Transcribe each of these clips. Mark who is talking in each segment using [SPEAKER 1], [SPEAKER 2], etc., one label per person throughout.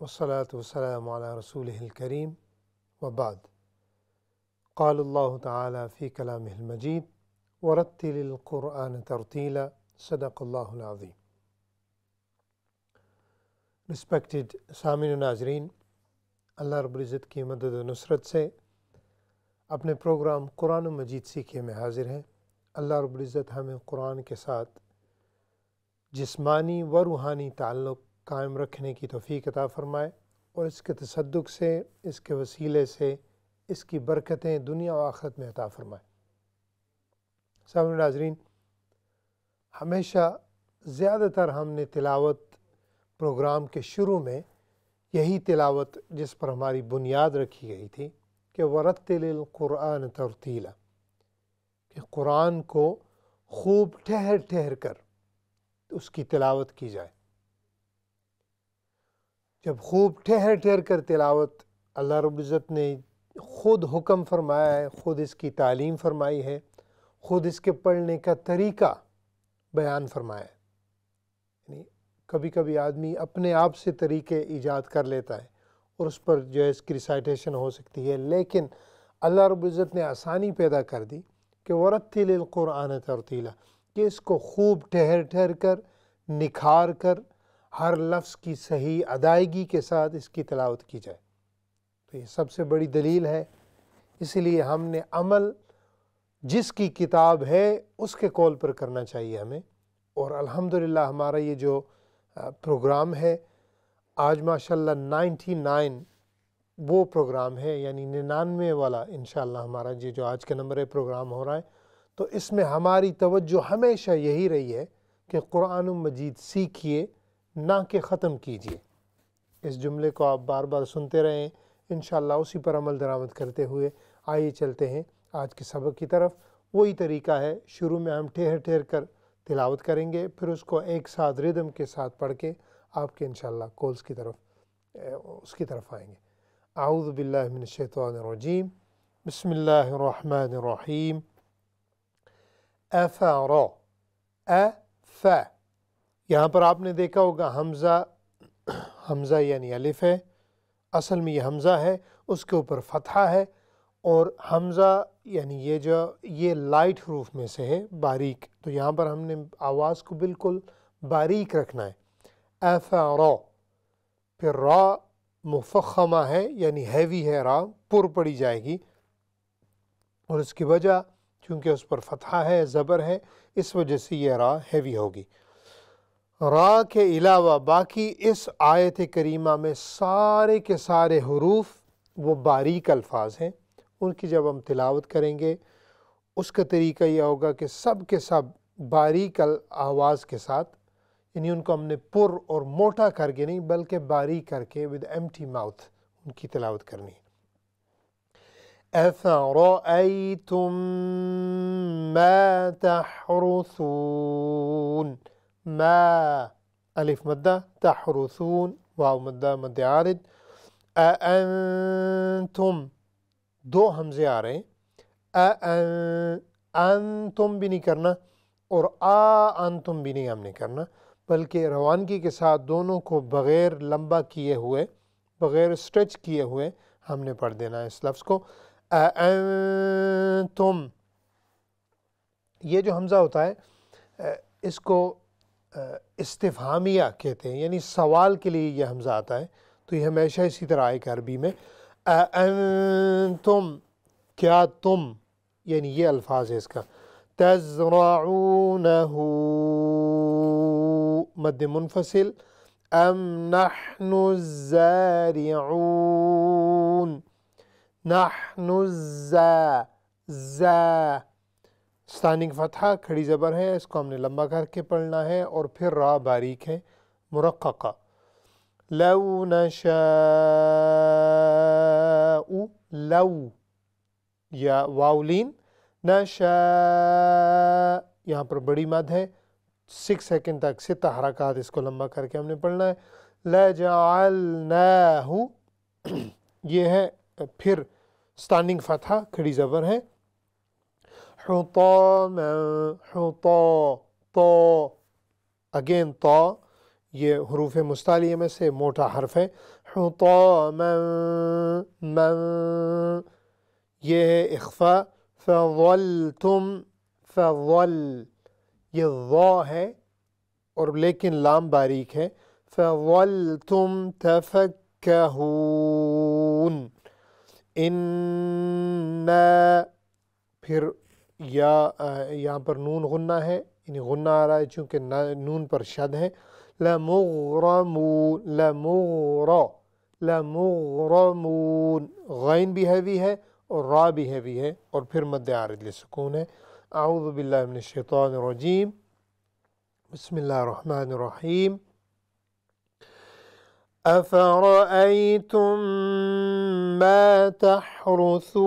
[SPEAKER 1] والصلاة والسلام على رسوله الكريم وبعد. قال الله تعالى في كلامه المجيد ورتل القرآن ترتيلا صدق الله العظيم. Respected سامعین و ناظرین، اللہ رب العزت کی مدد و نصرت سے اپنے پروگرام قرآن مجید سیکھے میں حاضر ہیں۔ اللہ رب العزت ہمیں قرآن کے ساتھ جسمانی و روحانی تعلق قائم رکھنے کی توفیق عطا فرمائے اور اس کے تصدق سے، اس کے وسیلے سے اس کی برکتیں دنیا و آخرت میں عطا فرمائے۔ سامعین و ناظرین، ہمیشہ زیادہ تر ہم نے تلاوت پروگرام کے شروع میں یہی تلاوت جس پر ہماری بنیاد رکھی گئی تھی کہ ورتل القرآن ترتیلا، کہ قرآن کو خوب ٹھہر ٹھہر کر اس کی تلاوت کی جائے۔ جب خوب ٹھہر ٹھہر کر تلاوت اللہ رب العزت نے خود حکم فرمایا ہے، خود اس کی تعلیم فرمائی ہے، خود اس کے پڑھنے کا طریقہ بیان فرمایا ہے۔ یعنی کبھی کبھی آدمی اپنے آپ سے طریقے ایجاد کر لیتا ہے اور اس پر جو ہے اس کی ریسائٹیشن ہو سکتی ہے، لیکن اللہ رب العزت نے آسانی پیدا کر دی کہ ورتل القرآن ترتیلا، کہ اس کو خوب ٹھہر ٹھہر کر، نکھار کر، ہر لفظ کی صحیح ادائیگی کے ساتھ اس کی تلاوت کی جائے۔ تو یہ سب سے بڑی دلیل ہے، اسی لیے ہم نے عمل جس کی کتاب ہے اس کے قول پر کرنا چاہیے ہمیں۔ اور الحمدللہ ہمارا یہ جو پروگرام ہے آج ماشاءاللہ 99 وہ پروگرام ہے، یعنی 99 والا انشاءاللہ ہمارا یہ جو آج کا نمبر پروگرام ہو رہا ہے۔ تو اس میں ہماری توجہ ہمیشہ یہی رہی ہے کہ قرآن مجید سیکھیے، نہ کہ ختم کیجیے۔ اس جملے کو آپ بار بار سنتے رہیں، انشاءاللہ اسی پر عمل درآمد کرتے ہوئے آئیے چلتے ہیں آج کے سبق کی طرف۔ وہی طریقہ ہے، شروع میں ہم ٹھہر ٹھہر کر تلاوت کریں گے، پھر اس کو ایک ساتھ ردم کے ساتھ پڑھ کے آپ کے انشاءاللہ کالز کی طرف اس کی طرف آئیں گے۔ اعوذ باللہ من الشیطان الرجیم، بسم اللہ الرحمن الرحیم۔ افرا، ف، یہاں پر آپ نے دیکھا ہوگا حمزہ یعنی الف ہے، اصل میں یہ حمزہ ہے، اس کے اوپر فتحہ ہے، اور حمزہ یعنی یہ لائٹ حروف میں سے ہے، باریک، تو یہاں پر ہم نے آواز کو بالکل باریک رکھنا ہے۔ افرا، پھر را مفخمہ ہے یعنی ہیوی ہے، را پر پڑی جائے گی، اور اس کی وجہ چونکہ اس پر فتحہ ہے، زبر ہے، اس وجہ سے یہ را ہیوی ہوگی۔ را کے علاوہ باقی اس آیت کریمہ میں سارے کے سارے حروف وہ باریک الفاظ ہیں، ان کی جب ہم تلاوت کریں گے اس کا طریقہ یہ ہوگا کہ سب کے سب باریک آواز کے ساتھ، یعنی ان کو ہم نے پر اور موٹا کر کے نہیں بلکہ باریک کر کے with empty mouth ان کی تلاوت کرنی ہے۔ أَفَرَأَيْتُم مَّا تَحْرُثُونَ، ما الف مدہ، تحرثون واو مدہ مد عارض، أَأَنتُم دو حمزے آ رہے ہیں، انتم بھی نہیں کرنا اور انتم بھی نہیں ہم نے کرنا، بلکہ روانگی کے ساتھ دونوں کو بغیر لمبا کیے ہوئے، بغیر اسٹریچ کیے ہوئے ہم نے پڑھ دینا ہے اس لفظ کو۔ انتم، یہ جو حمزہ ہوتا ہے اس کو استفہامیہ کہتے ہیں، یعنی سوال کے لیے یہ حمزہ آتا ہے، تو یہ ہمیشہ اسی طرح آئے گا عربی میں۔ انتم، کیا تم، یعنی یہ الفاظ ہے اس کا۔ تزرعونہ، مد منفصل، ام نحن الزارعون، نحن اسٹینڈنگ فتحہ، کھڑی زبر ہے، اس کو ہم نے لمبا کر کے پڑھنا ہے، اور پھر را باریک ہے مرققہ۔ لو نشاء، لو یا واولین، نشاء یہاں پر بڑی مد ہے، 6 سیکنڈ تک 6 حرکات اس کو لمبا کر کے ہم نے پڑھنا ہے۔ لجعلناہ، یہ ہے پھر اسٹینڈنگ فتحہ، کھڑی زبر ہے۔ حطاما، حطا، طا، اگین طا، یہ حروف مستعلیہ میں سے موٹا حرف ہے۔ حطاما من یہ ہے اخفا فظلتم فظل یہ ضا ہے اور لیکن لام باریک ہے فظلتم تفکہون انا پھر یہاں پر نون غنہ ہے یعنی غنہ آ رہا ہے چونکہ نون پر شد ہے لمغرمون غین بھی ہیوی ہے اور را بھی ہیوی ہے اور پھر مد عارض لسکون ہے اعوذ باللہ من الشیطان الرجیم بسم اللہ الرحمن الرحیم أفرأيتم ما تحرثون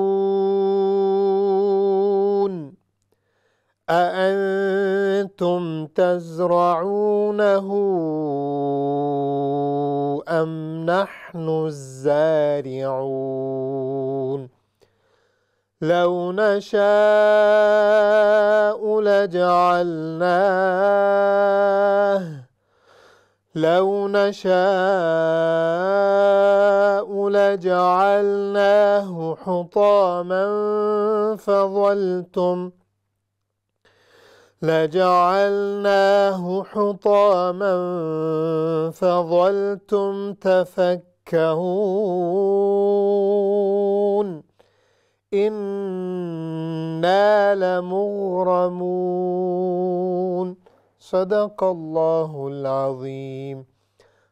[SPEAKER 1] أأنتم تزرعونه أم نحن الزارعون لو نشاء لجعلناه حطاما فظلتم تفكهون إنا لمغرمون صدق اللہ العظیم۔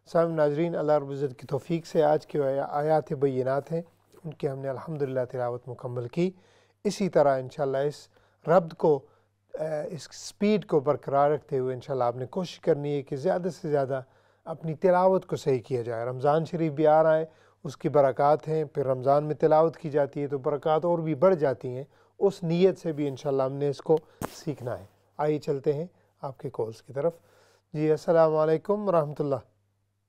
[SPEAKER 1] سامع ناظرین، اللہ رب العزت کی توفیق سے آج کے آیات بینات ہیں ان کی ہم نے الحمدللہ تلاوت مکمل کی۔ اسی طرح انشاءاللہ اس ربط کو اس سپیڈ کو برقرار رکھتے ہوئے انشاءاللہ آپ نے کوشش کرنی ہے کہ زیادہ سے زیادہ اپنی تلاوت کو صحیح کیا جائے۔ رمضان شریف بھی آ رہا ہے، اس کی برکات ہیں، پھر رمضان میں تلاوت کی جاتی ہے تو برکات اور بھی بڑھ جاتی ہیں۔ اس نیت سے بھی انشاءاللہ ہم نے اس کو سیکھنا ہے۔ آئیے چلتے ہیں آپ کے کالز کی طرف۔ جی السلام علیکم ورحمۃ اللہ۔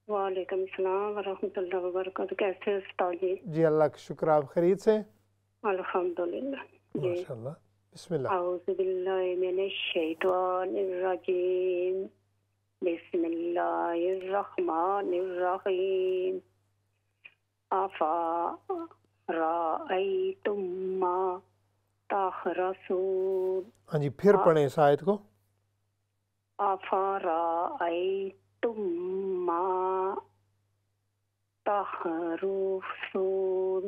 [SPEAKER 2] وعلیکم السلام ورحمۃ اللہ وبرکاتہ۔ کیسے استاد جی؟
[SPEAKER 1] جی اللہ کا شکر، آپ خیریت سے؟
[SPEAKER 2] الحمدللہ جی۔
[SPEAKER 1] ماشاء اللہ، بسم اللہ۔
[SPEAKER 2] اعوذ باللہ من الشیطان الرجیم، بسم اللہ الرحمن الرحیم۔ افرأیتم ما تحرثون۔
[SPEAKER 1] ہاں جی پھر پڑھیں اس آیت کو۔
[SPEAKER 2] افرأیتم ما تحرثون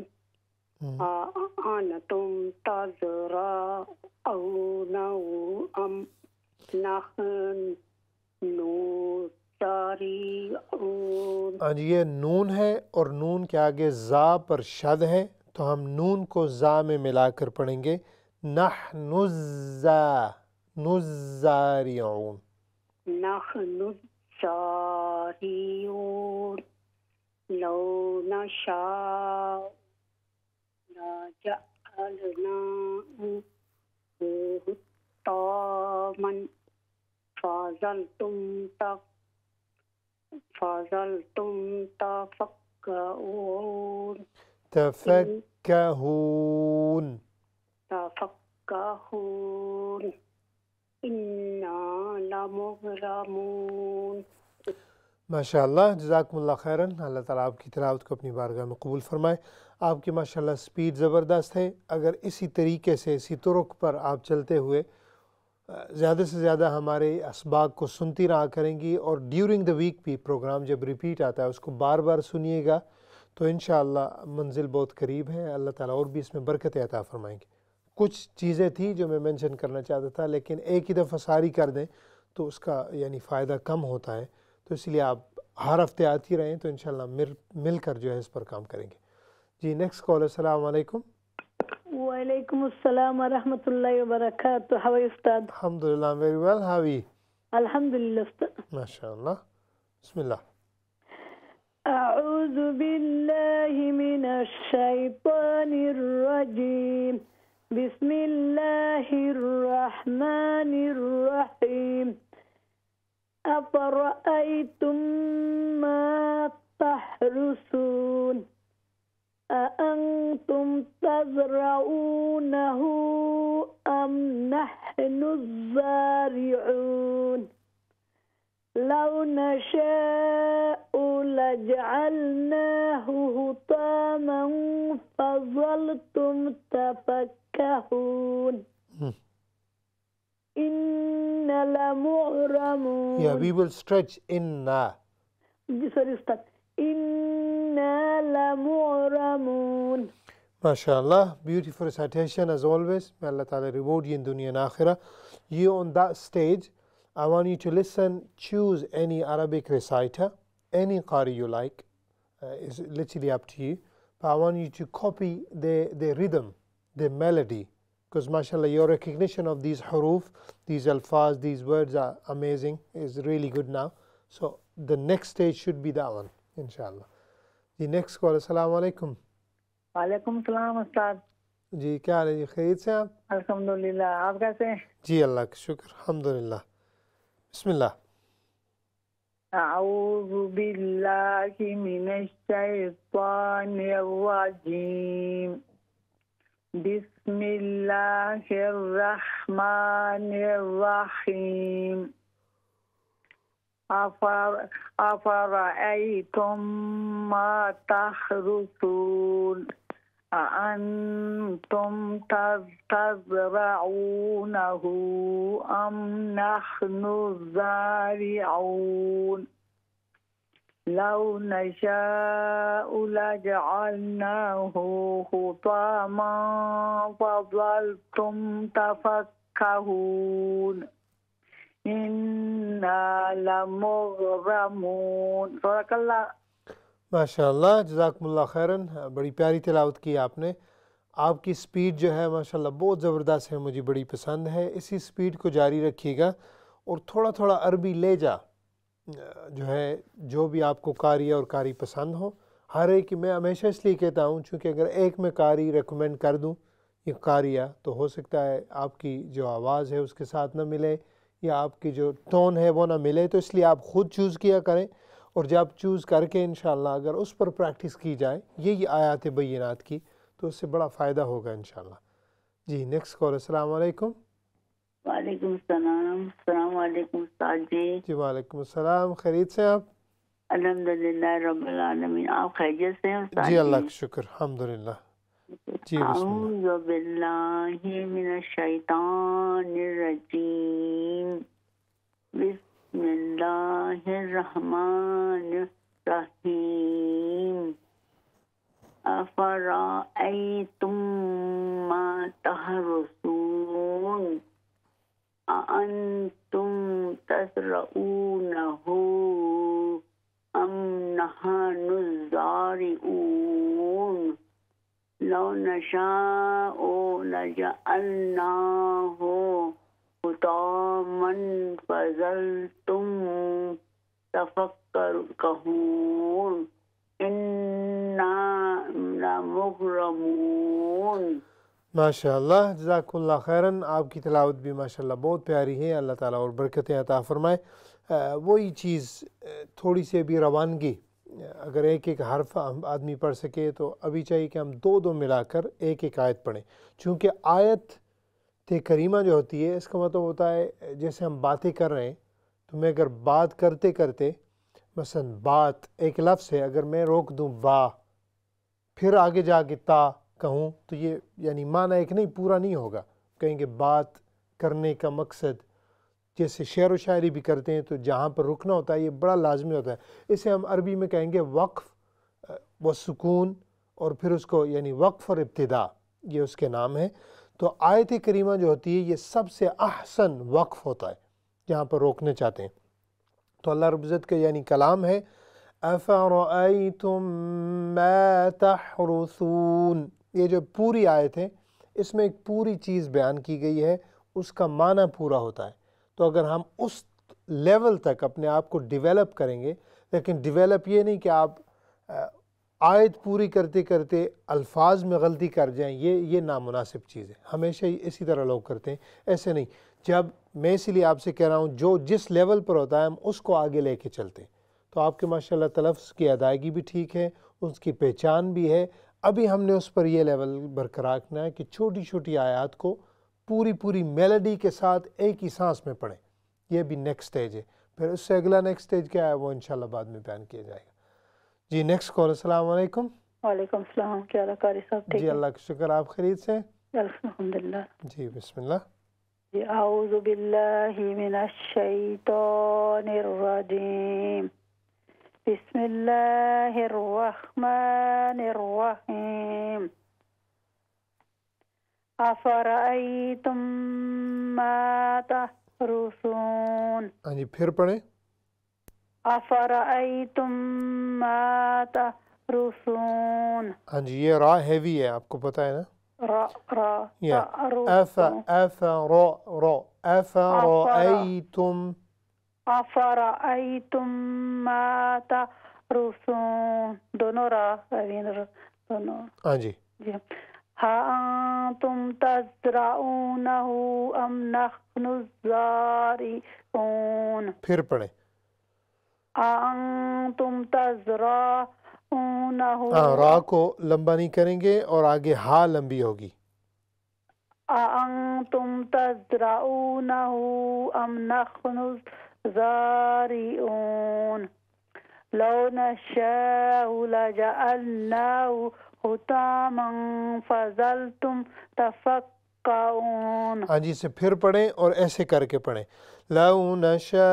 [SPEAKER 2] أأنتم تزرعونه أم نحن الزارعون۔
[SPEAKER 1] ہاں جی یہ نون ہے اور نون کے آگے زا پر شد ہے تو ہم نون کو زا میں ملا کر پڑھیں گے نحن الزارعون۔
[SPEAKER 2] نحن الزارعون لو نشاء لجعلناه حطاما فظلتم تفكهون إنا لمغرمون۔
[SPEAKER 1] ماشاءاللہ، جزاکم اللہ خیراً۔ اللہ تعالیٰ آپ کی تلاوت کو اپنی بارگاہ میں قبول فرمائے۔ آپ کی ماشاءاللہ سپیڈ زبردست ہے۔ اگر اسی طریقے سے اسی طرق پر آپ چلتے ہوئے زیادہ سے زیادہ ہمارے اسباق کو سنتی رہا کریں گی اور ڈیورنگ دا ویک بھی پروگرام جب ریپیٹ آتا ہے اس کو بار بار سنیے گا تو انشاءاللہ منزل بہت قریب ہے۔ اللہ تعالیٰ اور بھی اس میں برکت عطا فرمائیں گے۔ کچھ چیزیں تھیں جو میں مینشن کرنا چاہتا تھا لیکن ایک ہی دفعہ ساری کر دیں تو اس کا یعنی فائدہ کم ہوتا ہے، تو اس لیے آپ ہر ہفتے آتی رہیں تو انشاءاللہ مل کر جو ہے اس پر کام کریں گے۔ جی نیکسٹ کال۔ السلام علیکم۔
[SPEAKER 3] وعلیکم السلام ورحمۃ اللہ وبرکاتہ۔ How are you, Ustad?
[SPEAKER 1] الحمدللہ very well. How are you؟
[SPEAKER 3] Alhamdulillah, Ustad.
[SPEAKER 1] ماشاءاللہ، بسم اللہ۔
[SPEAKER 3] أعوذ بالله من الشيطان الرجيم، بسم الله الرحمن الرحيم۔ أفرأيتم ما تحرثون أأنتم تزرعونه أم نحن الزارعون لو نشاء لجعلناه حطاما فظلتم تفكهون إن لمغرمون.
[SPEAKER 1] Yeah, we will stretch inna.
[SPEAKER 3] Sorry, Ustad. إنا لمغرمون.
[SPEAKER 1] MashaAllah, beautiful recitation as always. May Allah Ta'ala reward you in dunya and akhirah. You on that stage, I want you to listen, choose any Arabic reciter, any qari you like. It's literally up to you. But I want you to copy the rhythm, the melody. Because mashallah, your recognition of these huruf, these alfaz, these words are amazing. It's really good now. So the next stage should be that one, inshallah. The next call, assalamu alaikum.
[SPEAKER 4] وعلیکم السلام استاد.
[SPEAKER 1] جی کیا حال ہے جی، خیریت سے آپ؟
[SPEAKER 4] الحمدللہ، آپ کیسے ہیں؟
[SPEAKER 1] جی اللہ کا شکر الحمدللہ. بسم اللہ.
[SPEAKER 4] اعوذ باللہ من الشیطان الرجیم. بسم اللہ الرحمن الرحیم. افرأیتم ما تحرثون أأنتم تزرعونه أم نحن الزارعون لو نشاء لجعلناه حطاما فظلتم تفكهون إنا لمغرمون. صدق اللہ.
[SPEAKER 1] ماشاء اللہ، جزاکم اللہ خیراً. بڑی پیاری تلاوت کی آپ نے. آپ کی سپیڈ جو ہے ماشاء اللہ بہت زبردست ہے، مجھے بڑی پسند ہے. اسی سپیڈ کو جاری رکھیے گا اور تھوڑا تھوڑا عربی لے جا جو ہے، جو بھی آپ کو قاری اور قاری پسند ہو. ہر ایک میں ہمیشہ اس لیے کہتا ہوں چونکہ اگر ایک میں قاری ریکمینڈ کر دوں یہ قاریہ تو ہو سکتا ہے آپ کی جو آواز ہے اس کے ساتھ نہ ملے یا آپ کی جو ٹون ہے وہ نہ ملے. تو اس لیے آپ خود چوز کیا کریں اور جب چوز کر کے انشاءاللہ اگر اس پر پریکٹس کی جائے یہی آیات بینات کی تو اس سے بڑا فائدہ ہوگا انشاءاللہ. جی نیکسٹ کال. السلام علیکم.
[SPEAKER 4] وعلیکم السلام. السلام علیکم استاد جی.
[SPEAKER 1] جی وعلیکم السلام. خیریت سے آپ؟
[SPEAKER 4] الحمدللہ رب العالمین. آپ خیریت سے ہیں استاد
[SPEAKER 1] جی اللہ کا شکر الحمدللہ. جی بسم اللہ.
[SPEAKER 4] اعوذ باللہ من الشیطان الرجیم. بسم اللہ الرحمن الرحیم. افرأیتم ما تحرثون أأنتم تزرعونه أم نحن الزارعون لو نشاء لجعلناه حطاما فظلتم تفكهون إنا لمغرمون.
[SPEAKER 1] ماشاءاللہ جزاکم اللہ خیراً. آپ کی تلاوت بھی ماشاءاللہ بہت پیاری ہے. اللہ تعالیٰ اور برکتیں عطا فرمائے. وہی چیز تھوڑی سی بھی روانگی، اگر ایک ایک حرف آدمی پڑھ سکے تو ابھی چاہیے کہ ہم دو دو ملا کر ایک ایک آیت پڑھیں. چونکہ آیت کریمہ جو ہوتی ہے اس کا مطلب ہوتا ہے جیسے ہم باتیں کر رہے ہیں تو میں اگر بات کرتے کرتے مثلا بات ایک لفظ ہے اگر میں روک دوں با پھر آگے جا کے تا کہوں تو یہ یعنی معنی ایک نہیں پورا نہیں ہوگا. کہیں گے بات کرنے کا مقصد جیسے شعر و شاعری بھی کرتے ہیں تو جہاں پر رکنا ہوتا ہے یہ بڑا لازمی ہوتا ہے. اسے ہم عربی میں کہیں گے وقف و سکون اور پھر اس کو یعنی وقف اور ابتدا یہ اس کے نام ہے. تو آیت کریمہ جو ہوتی ہے یہ سب سے احسن وقف ہوتا ہے جہاں پر روکنے چاہتے ہیں. تو اللہ رب العزت کا یعنی کلام ہے افرأیتم ما تحرثون. یہ جو پوری آیت ہے اس میں ایک پوری چیز بیان کی گئی ہے، اس کا معنی پورا ہوتا ہے. تو اگر ہم اس لیول تک اپنے آپ کو ڈیولپ کریں گے، لیکن ڈیولپ یہ نہیں کہ آپ آیت پوری کرتے کرتے الفاظ میں غلطی کر جائیں، یہ نامناسب چیز ہے. ہمیشہ اسی طرح لوگ کرتے ہیں، ایسے نہیں. جب میں اسی لیے آپ سے کہہ رہا ہوں جو جس لیول پر ہوتا ہے ہم اس کو آگے لے کے چلتے ہیں. تو آپ کے ماشاءاللہ تلفظ کی ادائیگی بھی ٹھیک ہے، اس کی پہچان بھی ہے. ابھی ہم نے اس پر یہ لیول برقرار رکھنا ہے کہ چھوٹی چھوٹی آیات کو پوری میلڈی کے ساتھ ایک ہی سانس میں پڑھیں. یہ بھی نیکسٹ سٹیج ہے. پھر اس سے اگلا نیکسٹ اسٹیج کیا ہے وہ انشاءاللہ بعد میں بیان کیا جائے گا. جی نیکسٹ کال. السلام علیکم.
[SPEAKER 3] وعلیکم السلام. کیا حال ہے قاری صاحب؟ ٹھیک
[SPEAKER 1] جی
[SPEAKER 3] ہے
[SPEAKER 1] اللہ کا شکر. آپ خیریت سے؟
[SPEAKER 3] الحمدللہ.
[SPEAKER 1] جی بسم اللہ.
[SPEAKER 3] جی اعوذ باللہ من الشیطان الرجیم. بسم اللہ الرحمن الرحیم. افرأیتم ما تحرثون.
[SPEAKER 1] ہاں جی پھر پڑھیں.
[SPEAKER 3] افرأیتم ما تحرثون.
[SPEAKER 1] ہاں جی یہ را ہیوی ہے آپ کو پتہ ہے نا.
[SPEAKER 3] را را
[SPEAKER 1] افرأیتم.
[SPEAKER 3] افرأیتم ما تحرثون. دونوں را دونوں.
[SPEAKER 1] ہاں جی.
[SPEAKER 3] ہا انتم تزرعونہ ام نحن الزارعون.
[SPEAKER 1] پھر پڑھیں.
[SPEAKER 3] انتم تزرعونہ.
[SPEAKER 1] را کو لمبا نہیں کریں گے اور آگے ہا لمبی ہوگی.
[SPEAKER 3] انتم تزرعونہ ام نحن الزارعون. لو نشاء لجعلناه حطاما فظلتم تفکہون.
[SPEAKER 1] ہاں جی اسے پھر پڑھیں اور ایسے کر کے پڑھیں. لو نشاء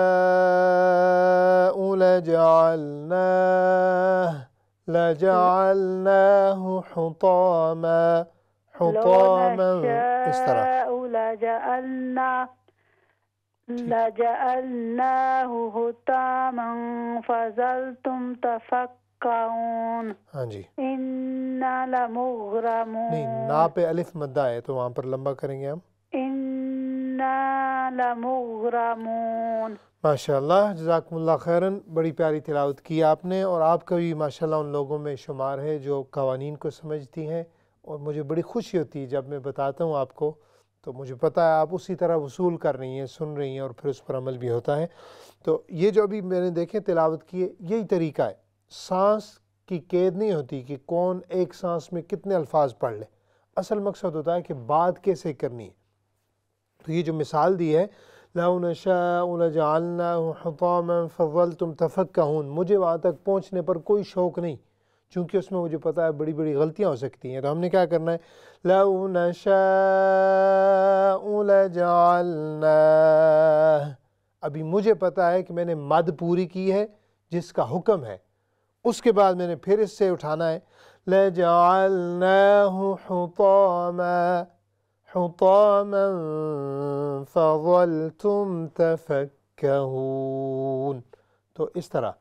[SPEAKER 1] لجعلناه حطاما. اس طرح.
[SPEAKER 3] لجعلناه حطاما فظلتم تفکہون.
[SPEAKER 1] ہاں جی.
[SPEAKER 3] انا لمغرمون.
[SPEAKER 1] نہیں نا پہ الف مدہ ہے تو وہاں پر لمبا کریں گے ہم.
[SPEAKER 3] انا لمغرمون.
[SPEAKER 1] ماشاءاللہ جزاکم اللہ خیراً. بڑی پیاری تلاوت کی آپ نے اور آپ کا بھی ماشاءاللہ ان لوگوں میں شمار ہے جو قوانین کو سمجھتی ہیں اور مجھے بڑی خوشی ہوتی ہے جب میں بتاتا ہوں آپ کو تو مجھے پتہ ہے آپ اسی طرح وصول کر رہی ہیں سن رہی ہیں اور پھر اس پر عمل بھی ہوتا ہے. تو یہ جو ابھی میں نے دیکھیں تلاوت کی ہے یہی طریقہ ہے. سانس کی قید نہیں ہوتی کہ کون ایک سانس میں کتنے الفاظ پڑھ لے. اصل مقصد ہوتا ہے کہ بات کیسے کرنی ہے. تو یہ جو مثال دی ہے لو نشاء لجعلناه حطاما فظلتم تفکہون مجھے وہاں تک پہنچنے پر کوئی شوق نہیں چونکہ اس میں مجھے پتہ ہے بڑی بڑی غلطیاں ہو سکتی ہیں. تو ہم نے کیا کرنا ہے لو نشاء لجعلناه. ابھی مجھے پتہ ہے کہ میں نے مد پوری کی ہے جس کا حکم ہے. اس کے بعد میں نے پھر اس سے اٹھانا ہے لجعلناه حطاما فظلتم تفکہون. تو اس طرح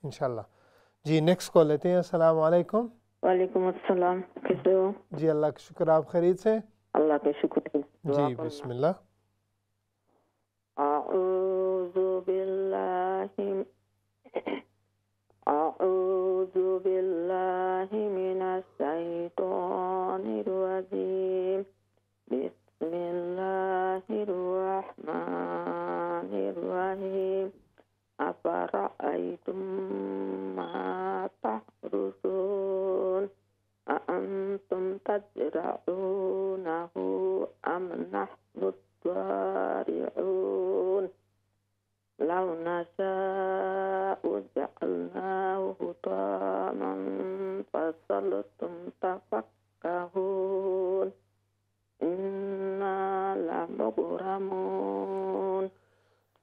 [SPEAKER 1] انشاءاللہ. جی نیکسٹ کال لیتے ہیں. السلام علیکم.
[SPEAKER 4] وعلیکم السلام. کیسے ہو؟
[SPEAKER 1] جی اللہ کا شکر. آپ خیریت سے؟
[SPEAKER 4] اللہ کا شکر.
[SPEAKER 1] جی بسم اللہ.
[SPEAKER 4] اعوذ باللہ من الشیطان الرجیم. بسم اللہ الرحمن الرحیم. افرأیتم ما تحرثون. أأنتم تزرعونه أم نحن الزارعون. لو نشاء جعلناه حطاما فظلتم تفکہون. انا لمغرمون.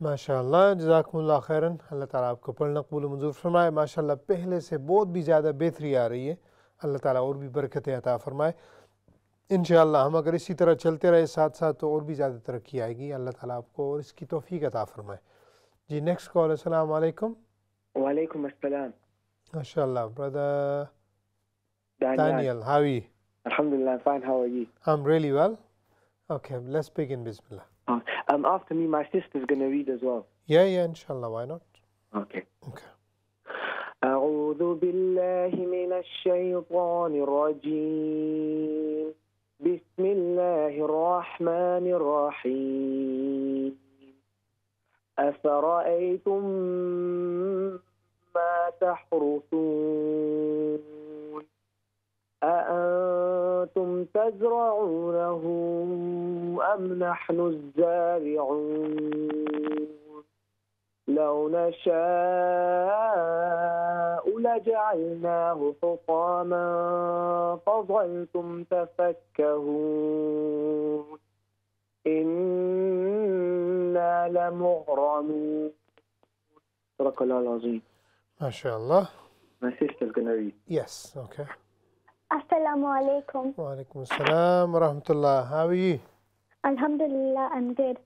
[SPEAKER 1] ماشاءاللہ جزاکم اللہ خیراً. اللہ تعالیٰ آپ کو پڑھنا قبول و منظور فرمائے. ماشاءاللہ پہلے سے بہت بھی زیادہ بہتری آ رہی ہے. اللہ تعالیٰ اور بھی برکتیں عطا فرمائے. انشاءاللہ ہم اگر اسی طرح چلتے رہے ساتھ ساتھ تو اور بھی زیادہ ترقی آئے گی. اللہ تعالیٰ آپ کو اور اس کی توفیق عطا فرمائے. جی نیکسٹ کال. السلام علیکم.
[SPEAKER 5] وعلیکم السلام.
[SPEAKER 1] ماشاءاللہ brother Daniel, how are you?
[SPEAKER 5] Alhamdulillah, fine. How are you?
[SPEAKER 1] I'm really well. Okay, let's begin. Bismillah.
[SPEAKER 5] After me, my sister's going to read as well.
[SPEAKER 1] Yeah, inshallah. Why not?
[SPEAKER 5] Okay.
[SPEAKER 6] أعوذ بالله من الشيطان الرجيم بسم الله الرحمن الرحيم أفرأيتم ما تحرثون أأنتم تزرعونه أم نحن الزارعون لو نشاء لجعلناه حطاما فظلتم تفكهون إنا لمغرمون. صدق الله العظيم.
[SPEAKER 1] MashaAllah.
[SPEAKER 5] My sister's going to read.
[SPEAKER 1] Yes, okay.
[SPEAKER 7] Assalamu alaikum.
[SPEAKER 1] Wa alaikum assalam wa rahmatullah. How are you?
[SPEAKER 7] Alhamdulillah, I'm good.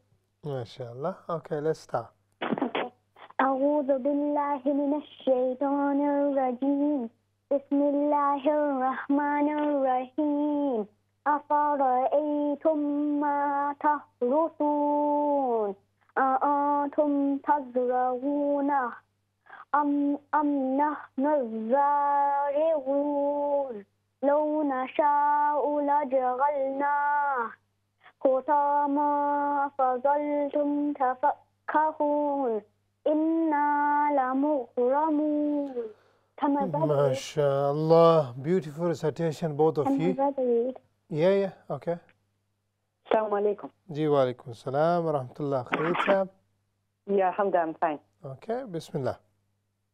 [SPEAKER 1] MashaAllah. Okay, let's start.
[SPEAKER 7] Okay. أعوذ بالله من الشيطان الرجيم. بسم الله الرحمن الرحيم. أفرأيتم ما تحرثون أأنتم تزرعونه أم نحن الزارعون لو نشاء لجعلناه حطاما فظلتم تفكهون إنا لمغرمون.
[SPEAKER 1] MashaAllah. Beautiful recitation, both of you. Yeah, okay.
[SPEAKER 8] Assalamu alaikum.
[SPEAKER 1] Ji wa alaikum assalam wa rahmatullah. Khair sahab?
[SPEAKER 8] Yeah, alhamdulillah, I'm fine.
[SPEAKER 1] Okay, Bismillah.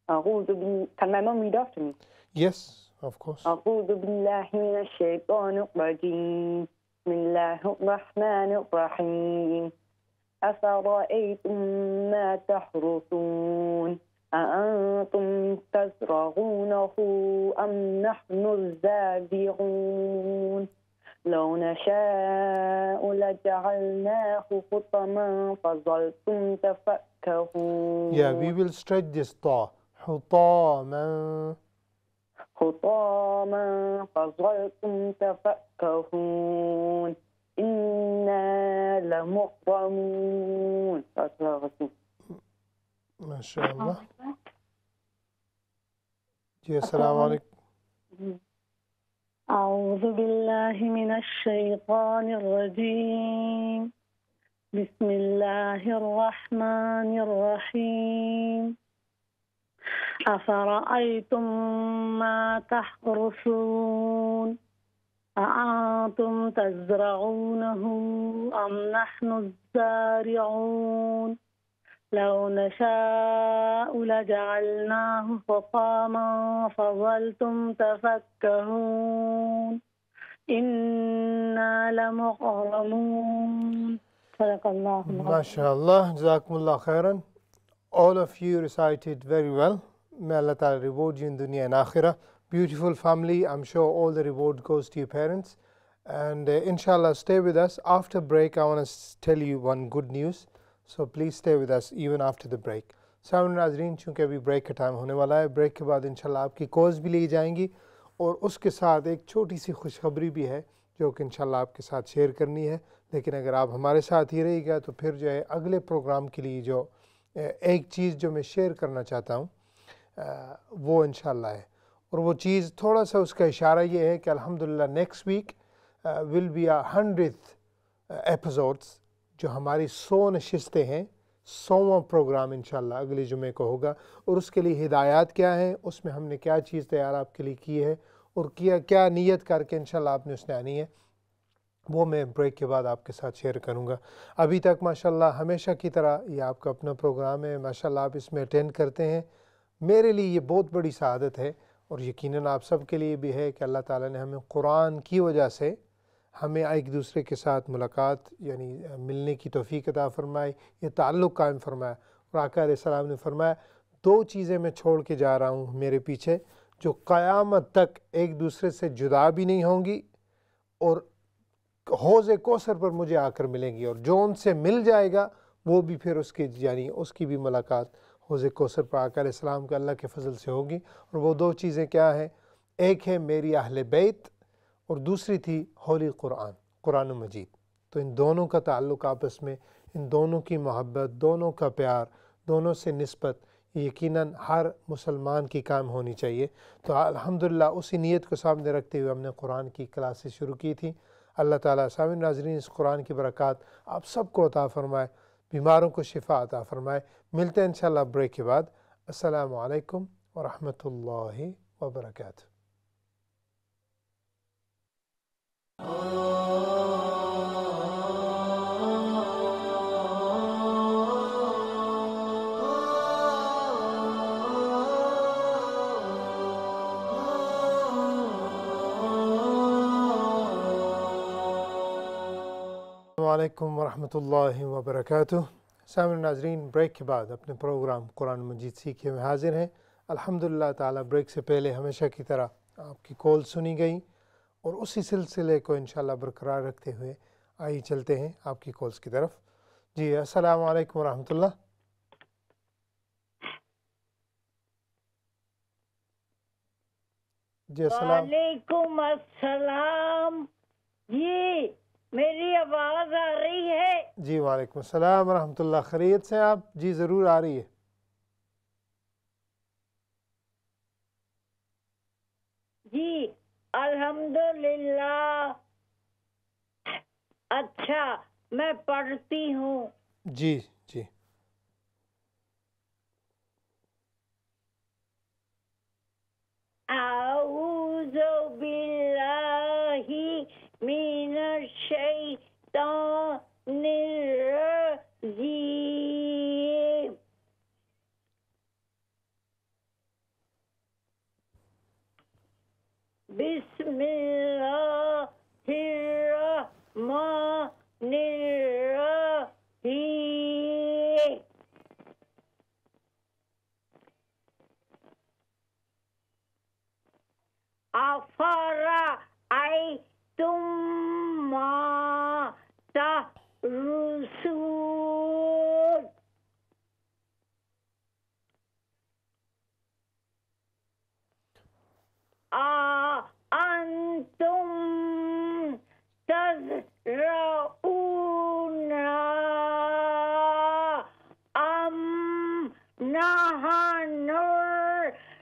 [SPEAKER 8] Can my mom read after me?
[SPEAKER 1] Yes, of course.
[SPEAKER 8] أعوذ بالله من الشيطان الرجيم. بسم الله الرحمن الرحيم. أفرأيتم ما تحرثون أأنتم تزرعونه أم نحن الزارعون لو نشاء لجعلناه حطاما فظلتم تفكهون.
[SPEAKER 1] Yeah, we will stretch this ta. حطاما
[SPEAKER 8] حطاما فظلتم تفكهون إنا لمغرمون.
[SPEAKER 1] MashaAllah. Ji assalamu alaikum.
[SPEAKER 3] أعوذ بالله من الشيطان الرجيم. بسم الله الرحمن الرحيم. أفرأيتم ما تحرثون أأنتم تزرعونه أم نحن الزارعون لو نشاء لجعلناه حطاما فظلتم تفكهون إنا لمغرمون. صدق الله العظيم.
[SPEAKER 1] MashaAllah. Jazakumullah khairan. All of you recited very well. May Allah Ta'ala reward you in dunya and akhirah. Beautiful family. I'm sure all the reward goes to your parents. And inshallah, stay with us. After break, I want to tell you one good news. So please stay with us even after the break. سامعین ناظرین، چونکہ ابھی break کا time ہونے والا ہے، break کے بعد انشاءاللہ آپ کی کالز بھی لی جائیں گی اور اس کے ساتھ ایک چھوٹی سی خوشخبری بھی ہے جو کہ انشاءاللہ آپ کے ساتھ شیئر کرنی ہے. لیکن اگر آپ ہمارے ساتھ ہی رہے گا تو پھر جو ہے اگلے پروگرام کے لیے جو ایک چیز جو میں شیئر کرنا چاہتا ہوں وہ انشاءاللہ ہے. اور وہ چیز تھوڑا سا اس کا اشارہ یہ ہے کہ الحمدللہ next week will be 100th episodes, جو ہماری 100 نشستیں ہیں، 100واں پروگرام انشاءاللہ اگلے جمعے کو ہوگا. اور اس کے لیے ہدایات کیا ہیں، اس میں ہم نے کیا چیز تیار آپ کے لیے کی ہے اور کیا نیت کر کے انشاءاللہ آپ نے اس نے آنی ہے، وہ میں بریک کے بعد آپ کے ساتھ شیئر کروں گا. ابھی تک ماشاءاللہ ہمیشہ کی طرح یہ آپ کا اپنا پروگرام ہے، ماشاءاللہ آپ اس میں اٹینڈ کرتے ہیں. میرے لیے یہ بہت بڑی سعادت ہے اور یقیناً آپ سب کے لیے بھی ہے کہ اللہ تعالیٰ نے ہمیں قرآن کی وجہ سے ہمیں ایک دوسرے کے ساتھ ملاقات یعنی ملنے کی توفیق عطا فرمائی، یہ تعلق قائم فرمایا. اور آقا علیہ السلام نے فرمایا 2 چیزیں میں چھوڑ کے جا رہا ہوں میرے پیچھے جو قیامت تک ایک دوسرے سے جدا بھی نہیں ہوں گی اور حوض کوثر پر مجھے آ کر ملیں گی، اور جو ان سے مل جائے گا وہ بھی پھر اس کی بھی ملاقات حوض کوثر پر آقا علیہ السلام کے اللہ کے فضل سے ہوگی. اور وہ 2 چیزیں کیا ہیں؟ ایک ہے میری اہل بیت اور دوسری تھی ہولی قرآن مجید. تو ان دونوں کا تعلق آپس میں، ان دونوں کی محبت، دونوں کا پیار، دونوں سے نسبت یقیناً ہر مسلمان کی کام ہونی چاہیے. تو الحمدللہ اسی نیت کو سامنے رکھتے ہوئے ہم نے قرآن کی کلاسیں شروع کی تھی. اللہ تعالیٰ سامعین ناظرین اس قرآن کی برکات آپ سب کو عطا فرمائے، بیماروں کو شفا عطا فرمائے. ملتے ہیں انشاءاللہ بریک کے بعد. السلام علیکم ورحمۃ اللہ وبرکاتہ. علیکم ورحمۃ اللہ وبرکاتہ۔ سامعین ناظرین، بریک کے بعد اپنے پروگرام قرآن مجید سیکھیے میں حاضر ہیں۔ الحمدللہ تعالی بریک سے پہلے ہمیشہ کی طرح آپ کی کال سنی گئی اور اسی سلسلے کو انشاءاللہ برقرار رکھتے ہوئے آئی چلتے ہیں آپ کی کالز کی طرف۔ جی السلام علیکم ورحمۃ اللہ۔ جی
[SPEAKER 3] وعلیکم السلام، جی میری آواز آ رہی ہے؟
[SPEAKER 1] جی وعلیکم السلام ورحمۃ اللہ، خیریت سے آپ؟ جی ضرور آ رہی ہے۔
[SPEAKER 3] جی الحمدللہ، اچھا میں پڑھتی ہوں۔
[SPEAKER 1] جی جی
[SPEAKER 3] اعوذ باللہ من الشیطان الرجیم، بسم اللہ الرحمن الرحیم۔ أفرأيتم ما تحرثون، أأنتم تزرعونها أم نحن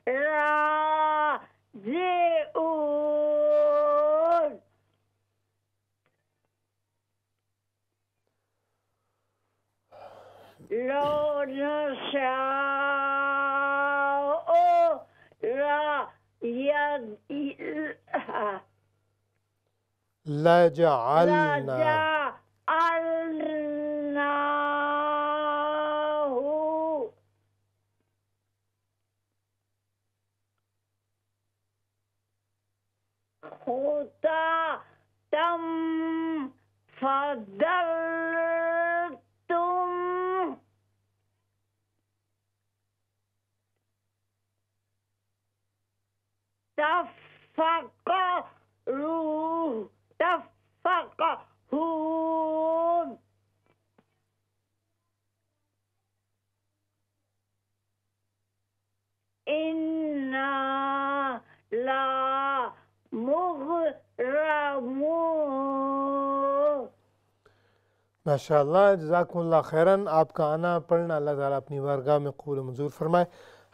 [SPEAKER 3] الرازقون؟ لو نشاء لجعلناه خطاطا فظلتم تفقهون. إنا لمغرمون.
[SPEAKER 1] ماشاء اللہ، جزاکم اللہ خیراً۔ آپ کا آنا پڑھنا اللہ تعالیٰ اپنی بارگاہ میں قبول و منظور فرمائے۔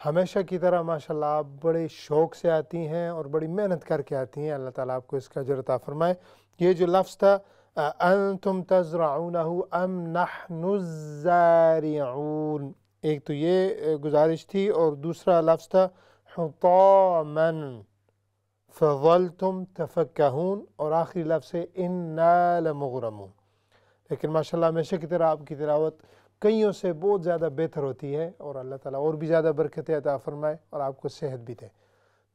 [SPEAKER 1] ہمیشہ کی طرح ماشاءاللہ آپ بڑے شوق سے آتی ہیں اور بڑی محنت کر کے آتی ہیں، اللہ تعالیٰ آپ کو اس کا اجر عطا فرمائے۔ یہ جو لفظ تھا انتم تزرعونہ ام نحن الزارعون، ایک تو یہ گزارش تھی، اور دوسرا لفظ تھا حطاما فظلتم تفکہون، اور آخری لفظ ہے انا لمغرمون۔ لیکن ماشاءاللہ ہمیشہ کی طرح آپ کی تلاوت کئیوں سے بہت زیادہ بہتر ہوتی ہے، اور اللہ تعالیٰ اور بھی زیادہ برکتیں عطا فرمائے اور آپ کو صحت بھی دے۔